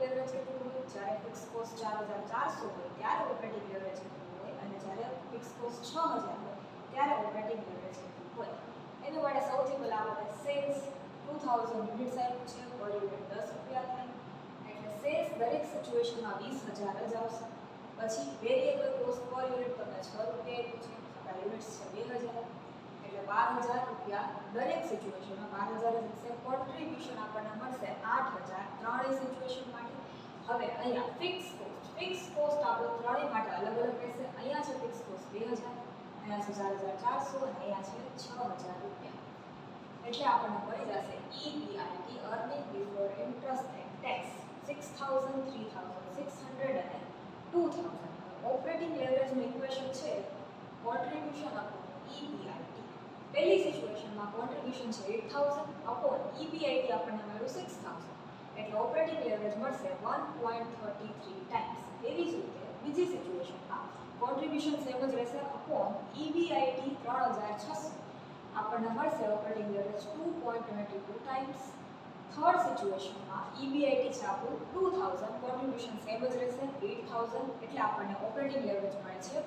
Leverage કેટલું હોય? જ્યારે ફિક્સ કોસ્ટ 4400 હોય ત્યારે ઓપરેટિંગ લેવરેજ કેટલું હોય, અને જ્યારે ફિક્સ કોસ્ટ 6000 હોય ત્યારે ઓપરેટિંગ લેવરેજ કેટલું હોય. એના માટે સૌથી પહેલાં આપણે સેલ્સ 2000 યુનિટ્સ આપ્યું છે, પર યુનિટ 10 રૂપિયા થાય, એટલે સેલ્સ દરેક સિચ્યુએશનમાં 20000 જ આવશે. પછી વેરિયેબલ કોસ્ટ પર યુનિટ તમને 6 રૂપિયા આપ્યું છે, આપણા યુનિટ્સ છે 2000, એટલે 12000 રૂપિયા દરેક સિચ્યુએશનમાં 12000 જ હશે. કોન્ટ્રીબ્યુશન આપણને મળશે 8000 ત્રણેય સિચ્યુએશન માટે. હવે અહીંયા ફિક્સ કોસ્ટ આપણો ત્રણેય માટે અલગ અલગ રહેશે. અહીંયા છે ફિક્સ કોસ્ટ 2000, અહીંયા છે 4400 અને અહીંયા છે 6000 રૂપિયા. એટલે આપણને મળી જશે EBIT earning before interest and tax 6000, 3600 અને 2000. ઓપરેટિંગ લેવરેજનું ઇક્વેશન છે કોન્ટ્રીબ્યુશન અપોન EBIT. પહેલી સિચ્યુએશનમાં કોન્ટ્રીબ્યુશન છે 8000 અપોન EBIT આપણને મળ્યું 6000, એટલે ઓપરેટિંગ લેવરેજ મળશે 1.33 ટાઈમ્સ. એવી જ રીતે બીજી સિચ્યુએશનમાં કોન્ટ્રીબ્યુશન સેમ જ રહેશે અપોન EBIT 3600, આપણને મળશે operating leverage 2.22 times. Third સિચ્યુએશનમાં EBIT છે આપણું 2000, કોન્ટ્રીબ્યુશન સેમ જ રહેશે 8000, એટલે આપણને ઓપરેટિંગ લેવરેજ મળે છે